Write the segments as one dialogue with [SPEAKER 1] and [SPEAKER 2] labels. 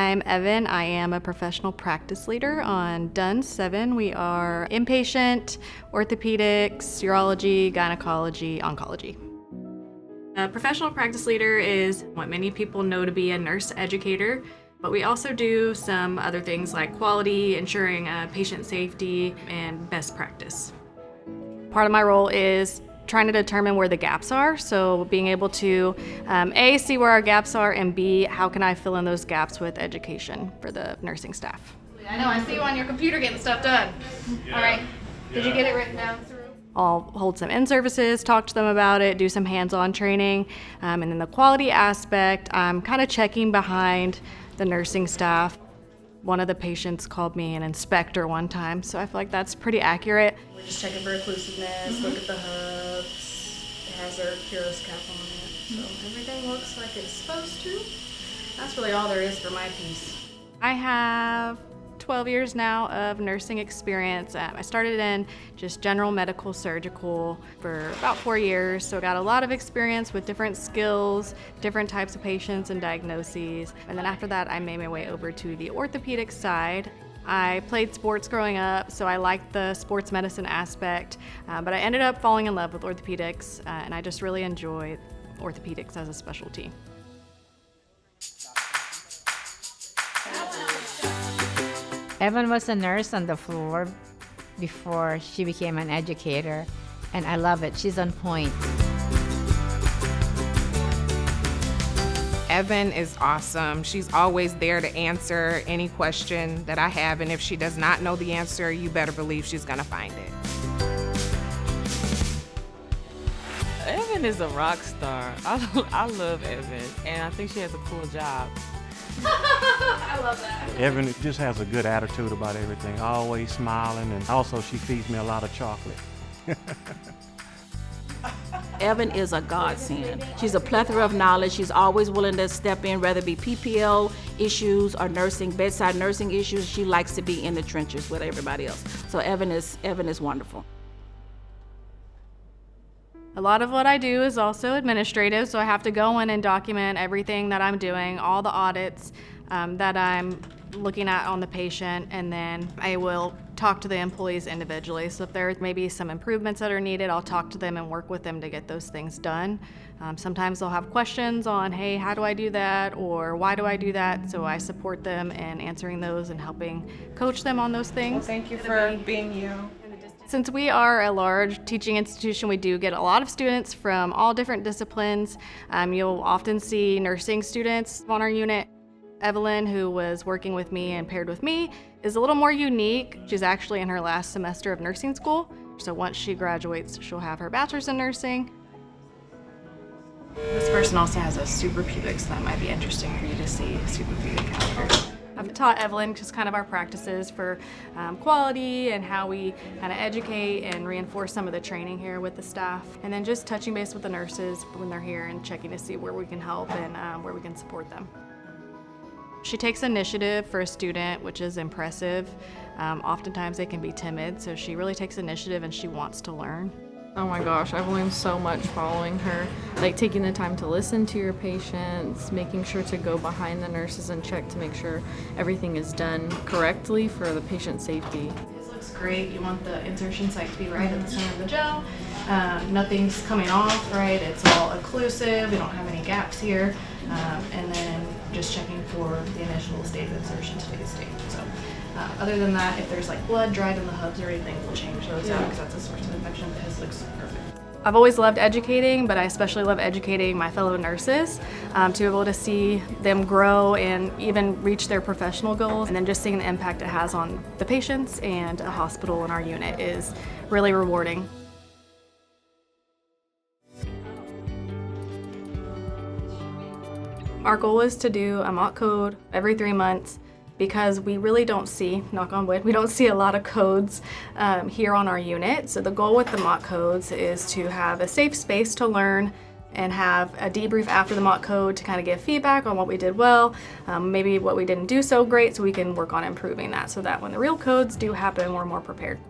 [SPEAKER 1] I'm Evan. I am a professional practice leader on DUNS 7. We are inpatient, orthopedics, urology, gynecology, oncology. A professional practice leader is what many people know to be a nurse educator, but we also do some other things like quality, ensuring patient safety, and best practice. Part of my role is trying to determine where the gaps are, so being able to A, see where our gaps are, and B, how can I fill in those gaps with education for the nursing staff. I know, I see you on your computer getting stuff done. Yeah. All right, did you get it written down? I'll hold some in-services, talk to them about it, do some hands-on training, and then the quality aspect, I'm kind of checking behind the nursing staff. One of the patients called me an inspector one time, so I feel like that's pretty accurate. We're just checking for occlusiveness, look at the hubs. It has our Curos cap on it, so everything looks like it's supposed to. That's really all there is for my piece. I have 12 years now of nursing experience. I started in just general medical surgical for about 4 years, so got a lot of experience with different skills, different types of patients and diagnoses. And then after that, I made my way over to the orthopedic side. I played sports growing up, so I liked the sports medicine aspect, but I ended up falling in love with orthopedics, and I just really enjoy orthopedics as a specialty.
[SPEAKER 2] Evan was a nurse on the floor before she became an educator, and I love it. She's on point.
[SPEAKER 3] Evan is awesome. She's always there to answer any question that I have, and if she does not know the answer, you better believe she's gonna find it.
[SPEAKER 4] Evan is a rock star. I love Evan, and I think she has a cool job.
[SPEAKER 1] I love that.
[SPEAKER 5] Evan just has a good attitude about everything, always smiling, and also she feeds me a lot of chocolate.
[SPEAKER 6] Evan is a godsend. She's a plethora of knowledge. She's always willing to step in, whether it be PPL issues or nursing, bedside nursing issues. She likes to be in the trenches with everybody else. So Evan is wonderful.
[SPEAKER 1] A lot of what I do is also administrative, so I have to go in and document everything that I'm doing, all the audits that I'm looking at on the patient, and then I will talk to the employees individually. So if there may be some improvements that are needed, I'll talk to them and work with them to get those things done. Sometimes they'll have questions on, hey, how do I do that, or why do I do that? So I support them in answering those and helping coach them on those things.
[SPEAKER 3] Well, thank you for being you.
[SPEAKER 1] Since we are a large teaching institution, we do get a lot of students from all different disciplines. You'll often see nursing students on our unit. Evelyn, who was working with me and paired with me, is a little more unique. She's actually in her last semester of nursing school. So once she graduates, she'll have her bachelor's in nursing. This person also has a suprapubic, so that might be interesting for you to see a suprapubic catheter. I've taught Evelyn just kind of our practices for quality and how we kind of educate and reinforce some of the training here with the staff. And then just touching base with the nurses when they're here and checking to see where we can help and where we can support them. She takes initiative for a student, which is impressive. Oftentimes they can be timid, so she really takes initiative and she wants to learn.
[SPEAKER 7] Oh my gosh, I've learned so much following her. Like taking the time to listen to your patients, making sure to go behind the nurses and check to make sure everything is done correctly for the patient safety.
[SPEAKER 1] This looks great. You want the insertion site to be right at the center of the gel. Nothing's coming off, right? It's all occlusive. We don't have any gaps here. And then just checking for the initial state of insertion, today's state. So other than that, if there's like blood dried in the hubs or anything, we'll change those out because that's a source of infection, but his looks perfect. I've always loved educating, but I especially love educating my fellow nurses to be able to see them grow and even reach their professional goals, and then just seeing the impact it has on the patients and a hospital in our unit is really rewarding. Our goal is to do a mock code every 3 months because we really don't see, knock on wood, we don't see a lot of codes here on our unit. So the goal with the mock codes is to have a safe space to learn and have a debrief after the mock code to kind of give feedback on what we did well, maybe what we didn't do so great, so we can work on improving that so that when the real codes do happen, we're more prepared.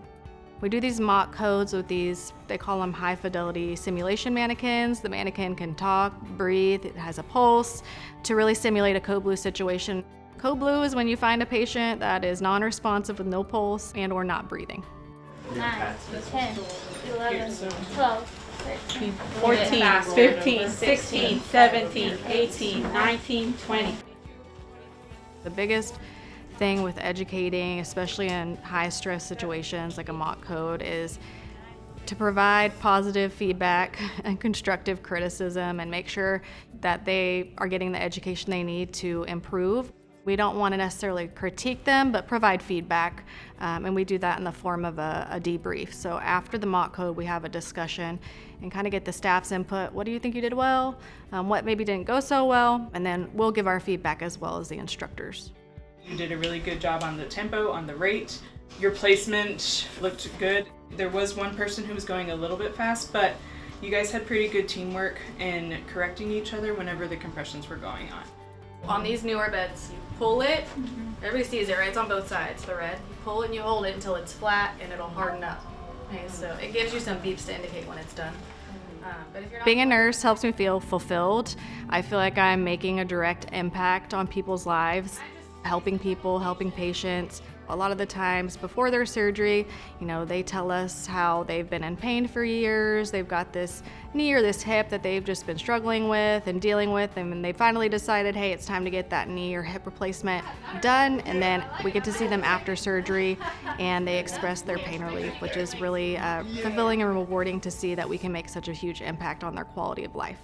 [SPEAKER 1] We do these mock codes with these, they call them high fidelity simulation mannequins. The mannequin can talk, breathe, it has a pulse to really simulate a code blue situation. Code blue is when you find a patient that is non-responsive with no pulse and or not breathing.
[SPEAKER 8] 9, 10, 11, 12, 13,
[SPEAKER 9] 14, 15, 16, 17, 18, 19, 20.
[SPEAKER 1] The biggest thing with educating, especially in high stress situations like a mock code, is to provide positive feedback and constructive criticism and make sure that they are getting the education they need to improve. We don't want to necessarily critique them, but provide feedback, and we do that in the form of a debrief. So after the mock code, we have a discussion and kind of get the staff's input. What do you think you did well? What maybe didn't go so well? And then we'll give our feedback as well as the instructors.
[SPEAKER 10] You did a really good job on the tempo, on the rate. Your placement looked good. There was one person who was going a little bit fast, but you guys had pretty good teamwork in correcting each other whenever the compressions were going on.
[SPEAKER 1] On these newer beds, you pull it, everybody sees it, right? It's on both sides, the red. You pull it and you hold it until it's flat and it'll harden up. Okay, so it gives you some beeps to indicate when it's done. But if you're not... Being a nurse helps me feel fulfilled. I feel like I'm making a direct impact on people's lives, helping people, helping patients. A lot of the times before their surgery, they tell us how they've been in pain for years. They've got this knee or this hip that they've just been struggling with and dealing with, and they finally decided, hey, it's time to get that knee or hip replacement done. And then we get to see them after surgery and they express their pain relief, which is really fulfilling and rewarding to see that we can make such a huge impact on their quality of life.